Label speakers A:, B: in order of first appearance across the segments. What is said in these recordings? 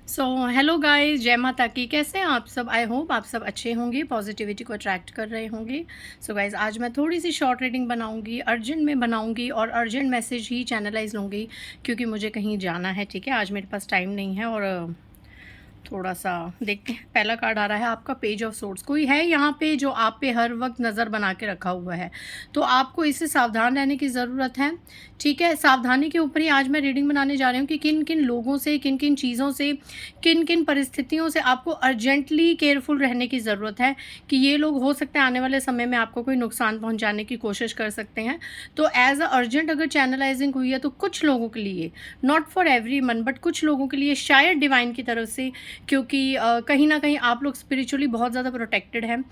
A: So hello guys, जय माता की। कैसे हैं आप सब? आई होप आप सब अच्छे होंगे, पॉजिटिविटी को अट्रैक्ट कर रहे होंगे। सो गाइस, आज मैं थोड़ी सी शॉर्ट रीडिंग बनाऊंगी, अर्जेंट में बनाऊंगी और अर्जेंट मैसेज ही चैनलाइज लूँगी क्योंकि मुझे कहीं जाना है। ठीक है, आज मेरे पास टाइम नहीं है और थोड़ा सा देखते हैं। पहला कार्ड आ रहा है आपका पेज ऑफ सोर्ड्स। कोई है यहाँ पे जो आप पे हर वक्त नज़र बना के रखा हुआ है, तो आपको इससे सावधान रहने की ज़रूरत है। ठीक है, सावधानी के ऊपर ही आज मैं रीडिंग बनाने जा रही हूँ कि किन किन लोगों से, किन किन चीज़ों से, किन किन परिस्थितियों से आपको अर्जेंटली केयरफुल रहने की ज़रूरत है कि ये लोग हो सकते हैं आने वाले समय में आपको कोई नुकसान पहुँचाने की कोशिश कर सकते हैं। तो एज अ अर्जेंट अगर चैनलाइजिंग हुई है तो कुछ लोगों के लिए, not for every one but कुछ लोगों के लिए शायद डिवाइन की तरफ से, क्योंकि कहीं ना कहीं आप लोग स्पिरिचुअली बहुत ज़्यादा प्रोटेक्टेड हैं।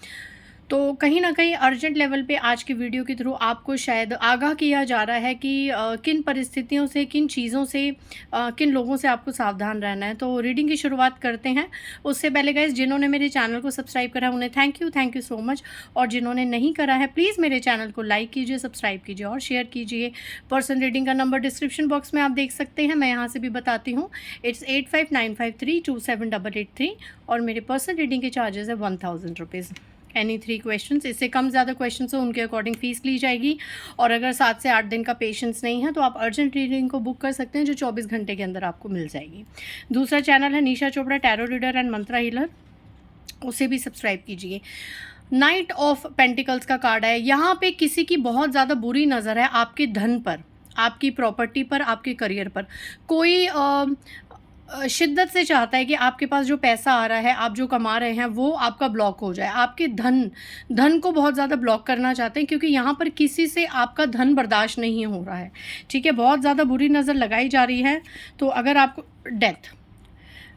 A: तो कहीं ना कहीं अर्जेंट लेवल पे आज की वीडियो के थ्रू आपको शायद आगाह किया जा रहा है कि किन परिस्थितियों से, किन चीज़ों से, किन लोगों से आपको सावधान रहना है। तो रीडिंग की शुरुआत करते हैं। उससे पहले गाइस, जिन्होंने मेरे चैनल को सब्सक्राइब करा उन्हें थैंक यू सो मच। और जिन्होंने नहीं करा है प्लीज़ मेरे चैनल को लाइक कीजिए, सब्सक्राइब कीजिए और शेयर कीजिए। पर्सनल रीडिंग का नंबर डिस्क्रिप्शन बॉक्स में आप देख सकते हैं, मैं यहाँ से भी बताती हूँ। इट्स 8595327883 और मेरे पर्सनल रीडिंग के चार्जेस है 1000 रुपीज़। एनी 3 क्वेश्चंस, इससे कम ज़्यादा क्वेश्चंस हो उनके अकॉर्डिंग फ़ीस ली जाएगी। और अगर 7 से 8 दिन का पेशेंस नहीं है तो आप अर्जेंट रीडिंग को बुक कर सकते हैं जो 24 घंटे के अंदर आपको मिल जाएगी। दूसरा चैनल है Nisha Chopra tarot reader and mantra healer, उसे भी सब्सक्राइब कीजिए। नाइट ऑफ पेंटिकल्स का कार्ड है। यहाँ पे किसी की बहुत ज़्यादा बुरी नज़र है आपके धन पर, आपकी प्रॉपर्टी पर, आपके करियर पर। कोई शिद्दत से चाहता है कि आपके पास जो पैसा आ रहा है, आप जो कमा रहे हैं, वो आपका ब्लॉक हो जाए। आपके धन को बहुत ज़्यादा ब्लॉक करना चाहते हैं क्योंकि यहाँ पर किसी से आपका धन बर्दाश्त नहीं हो रहा है। ठीक है, बहुत ज़्यादा बुरी नज़र लगाई जा रही है। तो अगर आपको डेथ,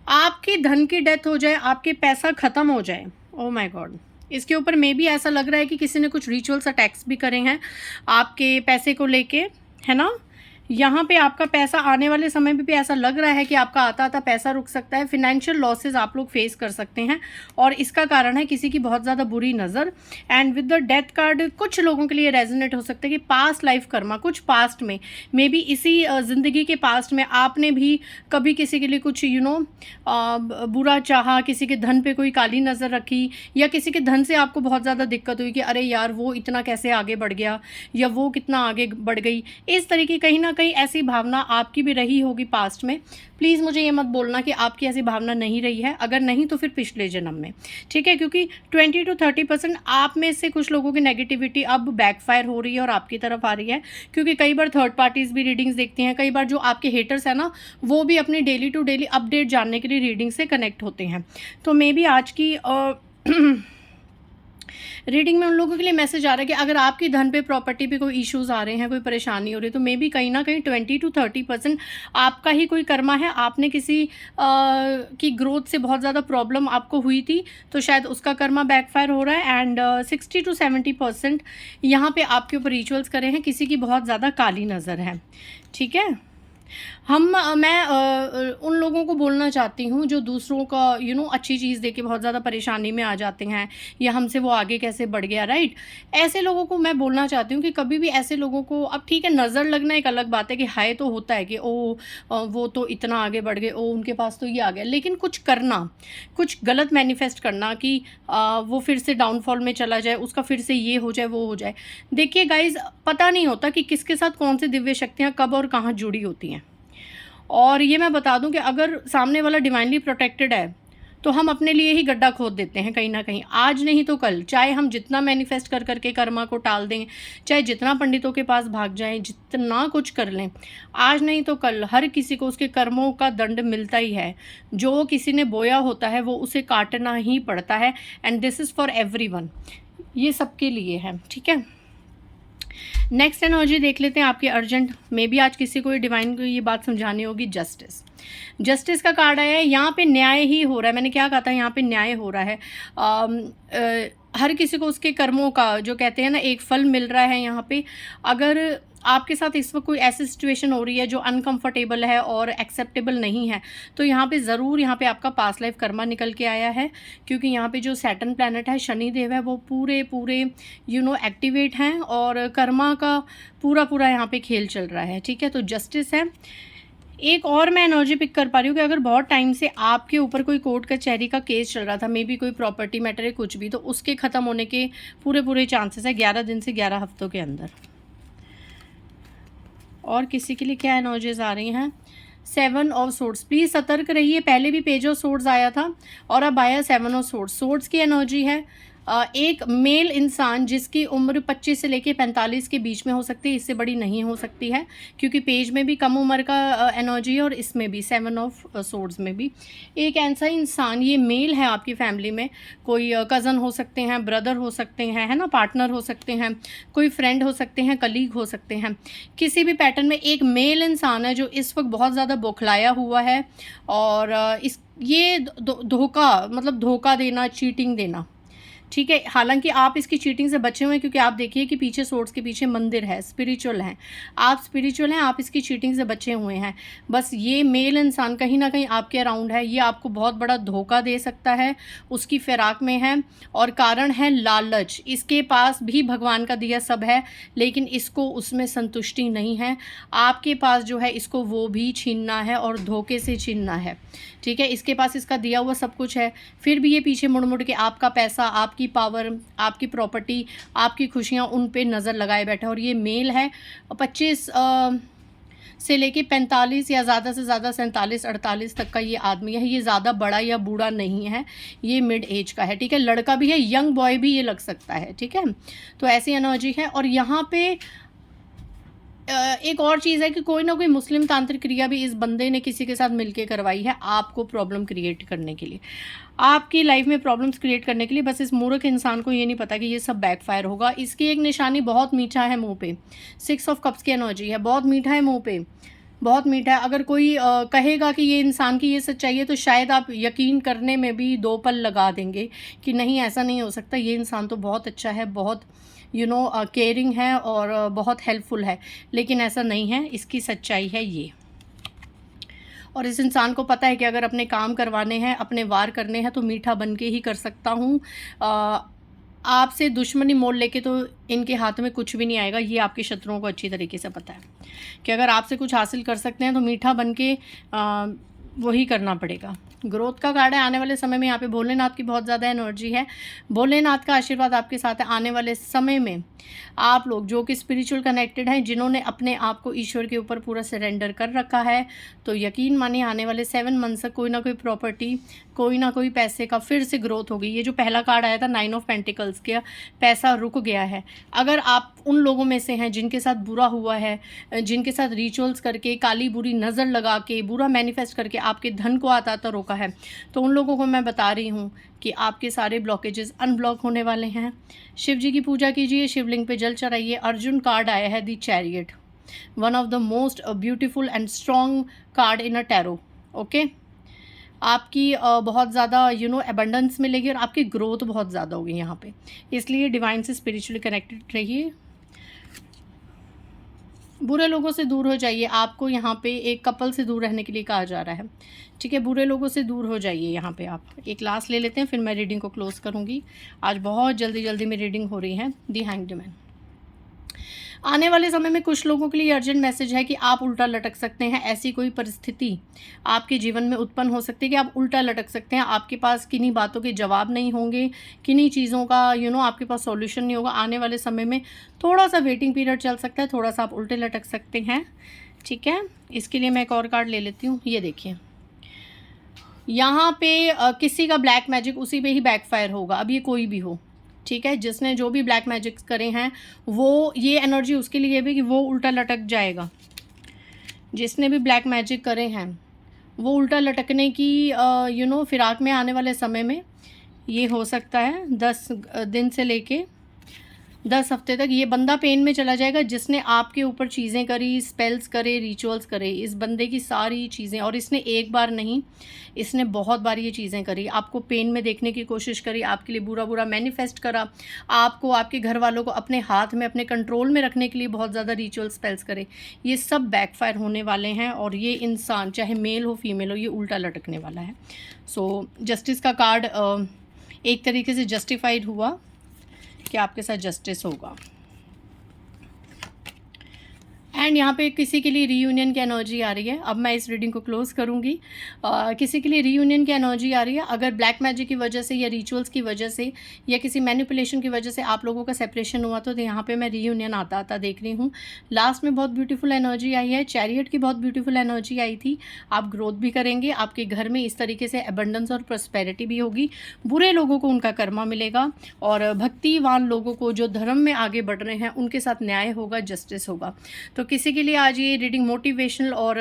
A: आपकी धन की डेथ हो जाए, आपके पैसा ख़त्म हो जाए, ओ माय गॉड, इसके ऊपर मे भी ऐसा लग रहा है कि किसी ने कुछ रिचुअल्स अटैक्स भी करे हैं आपके पैसे को लेके, है ना। यहाँ पे आपका पैसा आने वाले समय में भी ऐसा लग रहा है कि आपका आता आता पैसा रुक सकता है। फिनेंशियल लॉसेस आप लोग फेस कर सकते हैं और इसका कारण है किसी की बहुत ज़्यादा बुरी नज़र। And with the death card कुछ लोगों के लिए रेजोनेट हो सकता है कि पास्ट लाइफ कर्मा, कुछ पास्ट में, मे बी इसी ज़िंदगी के पास्ट में आपने भी कभी किसी के लिए कुछ बुरा चाहा, किसी के धन पे कोई काली नज़र रखी, या किसी के धन से आपको बहुत ज़्यादा दिक्कत हुई कि अरे यार वो इतना कैसे आगे बढ़ गया या वो कितना आगे बढ़ गई। इस तरीके कहीं ना कहीं ऐसी भावना आपकी भी रही होगी पास्ट में। प्लीज़ मुझे ये मत बोलना कि आपकी ऐसी भावना नहीं रही है, अगर नहीं तो फिर पिछले जन्म में। ठीक है, क्योंकि 20 to 30% आप में से कुछ लोगों की नेगेटिविटी अब बैकफायर हो रही है और आपकी तरफ आ रही है। क्योंकि कई बार थर्ड पार्टीज़ भी रीडिंग्स देखती हैं, कई बार जो आपके हेटर्स हैं ना, वो भी अपनी डेली टू डेली अपडेट जानने के लिए रीडिंग से कनेक्ट होते हैं। तो मे बी आज की रीडिंग में उन लोगों के लिए मैसेज आ रहा है कि अगर आपकी धन पे, प्रॉपर्टी पे कोई इश्यूज आ रहे हैं, कोई परेशानी हो रही है, तो मे बी कहीं ना कहीं 20 to 30% आपका ही कोई कर्मा है। आपने किसी की ग्रोथ से बहुत ज़्यादा प्रॉब्लम आपको हुई थी, तो शायद उसका कर्मा बैकफायर हो रहा है। एंड 60 to 70% यहाँ पे आपके ऊपर रिचुअल्स करे हैं, किसी की बहुत ज़्यादा काली नज़र है। ठीक है, मैं उन लोगों को बोलना चाहती हूँ जो दूसरों का अच्छी चीज़ देके बहुत ज़्यादा परेशानी में आ जाते हैं, या हमसे वो आगे कैसे बढ़ गया, राइट। ऐसे लोगों को मैं बोलना चाहती हूँ कि कभी भी ऐसे लोगों को, अब ठीक है नज़र लगना एक अलग बात है कि हाय तो होता है कि वो तो इतना आगे बढ़ गए, उनके पास तो ये आ गया, लेकिन कुछ करना, कुछ गलत मैनिफेस्ट करना कि वो फिर से डाउनफॉल में चला जाए, उसका फिर से ये हो जाए, वो हो जाए। देखिए गाइज, पता नहीं होता कि किसके साथ कौन सी दिव्य शक्तियाँ कब और कहाँ जुड़ी होती हैं। और ये मैं बता दूं कि अगर सामने वाला डिवाइनली प्रोटेक्टेड है तो हम अपने लिए ही गड्ढा खोद देते हैं कहीं ना कहीं, आज नहीं तो कल। चाहे हम जितना मैनिफेस्ट कर करके कर्मा को टाल दें, चाहे जितना पंडितों के पास भाग जाएं, जितना कुछ कर लें, आज नहीं तो कल हर किसी को उसके कर्मों का दंड मिलता ही है। जो किसी ने बोया होता है वो उसे काटना ही पड़ता है। And this is for everyone, ये सबके लिए है। ठीक है, नेक्स्ट एनर्जी देख लेते हैं आपकी अर्जेंट। मे बी आज किसी को डिवाइन को ये बात समझानी होगी। जस्टिस का कार्ड आया है। यहाँ पे न्याय ही हो रहा है। मैंने क्या कहा था, यहाँ पे न्याय हो रहा है। हर किसी को उसके कर्मों का, जो कहते हैं ना, एक फल मिल रहा है यहाँ पे। अगर आपके साथ इस वक्त कोई ऐसी सिचुएशन हो रही है जो अनकंफर्टेबल है और एक्सेप्टेबल नहीं है, तो यहाँ पे ज़रूर यहाँ पे आपका पास्ट लाइफ कर्मा निकल के आया है। क्योंकि यहाँ पे जो सैटर्न प्लैनेट है, शनि देव है, वो पूरे एक्टिवेट हैं और कर्मा का पूरा यहाँ पे खेल चल रहा है। ठीक है, तो जस्टिस है। एक और मैं एनर्जी पिक कर पा रही हूँ कि अगर बहुत टाइम से आपके ऊपर कोई कोर्ट कचहरी का केस चल रहा था, मे बी कोई प्रॉपर्टी मैटर है, कुछ भी, तो उसके ख़त्म होने के पूरे चांसेस है 11 दिन से 11 हफ्तों के अंदर। और किसी के लिए क्या एनर्जीज आ रही हैं? 7 ऑफ सोर्ड्स, प्लीज़ सतर्क रहिए। पहले भी पेज ऑफ सोर्ड्स आया था और अब आया 7 ऑफ सोर्ड्स। सोर्ड्स की एनर्जी है एक मेल इंसान जिसकी उम्र 25 से लेके 45 के बीच में हो सकती है, इससे बड़ी नहीं हो सकती है, क्योंकि पेज में भी कम उम्र का एनर्जी है और इसमें भी 7 ऑफ सोर्ड्स में भी एक ऐसा इंसान, ये मेल है आपकी फैमिली में, कोई कज़न हो सकते हैं, ब्रदर हो सकते हैं, है ना, पार्टनर हो सकते हैं, कोई फ्रेंड हो सकते हैं, कलीग हो सकते हैं। किसी भी पैटर्न में एक मेल इंसान है जो इस वक्त बहुत ज़्यादा बौखलाया हुआ है और इस ये धोखा, मतलब धोखा देना, चीटिंग देना, ठीक है। हालांकि आप इसकी चीटिंग से बचे हुए हैं, क्योंकि आप देखिए कि पीछे सोर्स के पीछे मंदिर है, स्पिरिचुअल हैं, आप स्पिरिचुअल हैं, आप इसकी चीटिंग से बचे हुए हैं। बस ये मेल इंसान कहीं ना कहीं आपके अराउंड है, ये आपको बहुत बड़ा धोखा दे सकता है, उसकी फिराक में है, और कारण है लालच। इसके पास भी भगवान का दिया सब है, लेकिन इसको उसमें संतुष्टि नहीं है। आपके पास जो है इसको वो भी छीनना है और धोखे से छीनना है, ठीक है। इसके पास इसका दिया हुआ सब कुछ है, फिर भी ये पीछे मुड़ मुड़ के आपका पैसा, आपकी पावर, आपकी प्रॉपर्टी, आपकी खुशियाँ, उन पे नज़र लगाए बैठा। और ये मेल है 25 से लेके 45 या ज़्यादा से ज़्यादा 47-48 तक का ये आदमी है। ये ज़्यादा बड़ा या बूढ़ा नहीं है, ये मिड एज का है, ठीक है। लड़का भी है, यंग बॉय भी ये लग सकता है, ठीक है। तो ऐसी एनर्जी है। और यहाँ पे एक और चीज़ है कि कोई ना कोई मुस्लिम तांत्रिक क्रिया भी इस बंदे ने किसी के साथ मिलके करवाई है, आपको प्रॉब्लम क्रिएट करने के लिए, आपकी लाइफ में प्रॉब्लम्स क्रिएट करने के लिए। बस इस मूर्ख इंसान को ये नहीं पता कि ये सब बैकफायर होगा। इसकी एक निशानी बहुत मीठा है मुंह पे, 6 ऑफ कप्स की एनर्जी है, बहुत मीठा है मुंह पे, बहुत मीठा है। अगर कोई कहेगा कि ये इंसान की ये सच्चाई है, तो शायद आप यकीन करने में भी 2 पल लगा देंगे कि नहीं, ऐसा नहीं हो सकता, ये इंसान तो बहुत अच्छा है, बहुत केयरिंग है और बहुत हेल्पफुल है। लेकिन ऐसा नहीं है, इसकी सच्चाई है ये। और इस इंसान को पता है कि अगर अपने काम करवाने हैं, अपने वार करने हैं, तो मीठा बन के ही कर सकता हूँ। आपसे दुश्मनी मोल लेके तो इनके हाथ में कुछ भी नहीं आएगा। ये आपके शत्रुओं को अच्छी तरीके से पता है कि अगर आपसे कुछ हासिल कर सकते हैं तो मीठा बन के वही करना पड़ेगा। ग्रोथ का कार्ड है। आने वाले समय में यहाँ पे भोलेनाथ की बहुत ज़्यादा एनर्जी है। भोलेनाथ का आशीर्वाद आपके साथ है। आने वाले समय में आप लोग जो कि स्पिरिचुअल कनेक्टेड हैं, जिन्होंने अपने आप को ईश्वर के ऊपर पूरा सरेंडर कर रखा है, तो यकीन मानिए आने वाले 7 मंथ्स तक कोई ना कोई प्रॉपर्टी, कोई ना कोई पैसे का फिर से ग्रोथ होगी। ये जो पहला कार्ड आया था 9 ऑफ पेंटिकल्स का, पैसा रुक गया है। अगर आप उन लोगों में से हैं जिनके साथ बुरा हुआ है, जिनके साथ रिचुअल्स करके, काली बुरी नज़र लगा के, बुरा मैनिफेस्ट करके आपके धन को आता रोका है, तो उन लोगों को मैं बता रही हूँ कि आपके सारे ब्लॉकेजेस अनब्लॉक होने वाले हैं। शिव जी की पूजा कीजिए, शिवलिंग पे जल चढ़ाइए। अर्जुन कार्ड आया है, the chariot, one of the most beautiful and strong card in a tarot. Okay, आपकी बहुत ज़्यादा एबंडेंस मिलेगी और आपकी ग्रोथ बहुत ज़्यादा होगी यहाँ पे, इसलिए डिवाइन से स्पिरिचुअली कनेक्टेड रहिए। बुरे लोगों से दूर हो जाइए। आपको यहाँ पे एक कपल से दूर रहने के लिए कहा जा रहा है, ठीक है। बुरे लोगों से दूर हो जाइए। यहाँ पे आप एक क्लास ले लेते हैं, फिर मैं रीडिंग को क्लोज़ करूँगी। आज बहुत जल्दी में रीडिंग हो रही है। दी हैंग्ड मैन। आने वाले समय में कुछ लोगों के लिए अर्जेंट मैसेज है कि आप उल्टा लटक सकते हैं। ऐसी कोई परिस्थिति आपके जीवन में उत्पन्न हो सकती है कि आप उल्टा लटक सकते हैं। आपके पास किन्हीं बातों के जवाब नहीं होंगे, किन्हीं चीज़ों का आपके पास सॉल्यूशन नहीं होगा। आने वाले समय में थोड़ा सा वेटिंग पीरियड चल सकता है, थोड़ा सा आप उल्टे लटक सकते हैं, ठीक है। इसके लिए मैं एक और कार्ड ले लेती हूँ। ये देखिए, यहाँ पे किसी का ब्लैक मैजिक उसी पे ही बैकफायर होगा। अब ये कोई भी हो, ठीक है, जिसने जो भी ब्लैक मैजिक करे हैं, वो ये एनर्जी उसके लिए भी कि वो उल्टा लटक जाएगा। जिसने भी ब्लैक मैजिक करे हैं वो उल्टा लटकने की फिराक में आने वाले समय में ये हो सकता है। 10 दिन से लेके 10 हफ्ते तक ये बंदा पेन में चला जाएगा, जिसने आपके ऊपर चीज़ें करी, स्पेल्स करे, रिचुअल्स करे। इस बंदे की सारी चीज़ें, और इसने एक बार नहीं, इसने बहुत बार ये चीज़ें करी, आपको पेन में देखने की कोशिश करी, आपके लिए बुरा मैनिफेस्ट करा, आपको, आपके घर वालों को अपने हाथ में, अपने कंट्रोल में रखने के लिए बहुत ज़्यादा रिचुअल स्पेल्स करे। ये सब बैकफायर होने वाले हैं और ये इंसान चाहे मेल हो फीमेल हो, ये उल्टा लटकने वाला है। सो जस्टिस का कार्ड एक तरीके से जस्टिफाइड हुआ कि आपके साथ जस्टिस होगा। एंड यहाँ पे किसी के लिए रीयूनियन की एनर्जी आ रही है। अब मैं इस रीडिंग को क्लोज करूँगी। किसी के लिए रीयूनियन की एनर्जी आ रही है। अगर ब्लैक मैजिक की वजह से या रिचुअल्स की वजह से या किसी मैनिपुलेशन की वजह से आप लोगों का सेपरेशन हुआ तो यहाँ पे मैं रीयूनियन आता आता देख रही हूँ। लास्ट में बहुत ब्यूटीफुल एनर्जी आई है, चैरियट की बहुत ब्यूटीफुल एनर्जी आई थी। आप ग्रोथ भी करेंगे, आपके घर में इस तरीके से एबंडेंस और प्रॉस्पेरिटी भी होगी। बुरे लोगों को उनका कर्मा मिलेगा और भक्तिवान लोगों को जो धर्म में आगे बढ़ रहे हैं उनके साथ न्याय होगा, जस्टिस होगा। तो किसी के लिए आज ये रीडिंग मोटिवेशनल और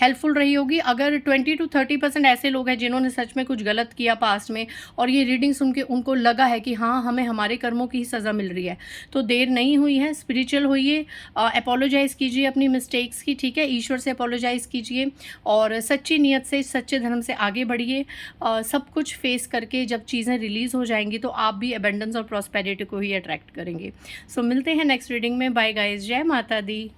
A: हेल्पफुल रही होगी। अगर 20 to 30% ऐसे लोग हैं जिन्होंने सच में कुछ गलत किया पास्ट में और ये रीडिंग सुन के उनको लगा है कि हाँ हमें हमारे कर्मों की ही सज़ा मिल रही है, तो देर नहीं हुई है, स्पिरिचुअल होइए, अपोलोजाइज़ कीजिए अपनी मिस्टेक्स की, ठीक है, ईश्वर से अपोलोजाइज़ कीजिए और सच्ची नीयत से सच्चे धर्म से आगे बढ़िए। सब कुछ फेस करके जब चीज़ें रिलीज़ हो जाएंगी तो आप भी एबंडेंस और प्रॉस्पेरिटी को ही अट्रैक्ट करेंगे। सो मिलते हैं नेक्स्ट रीडिंग में। बाय गाइस, जय माता दी।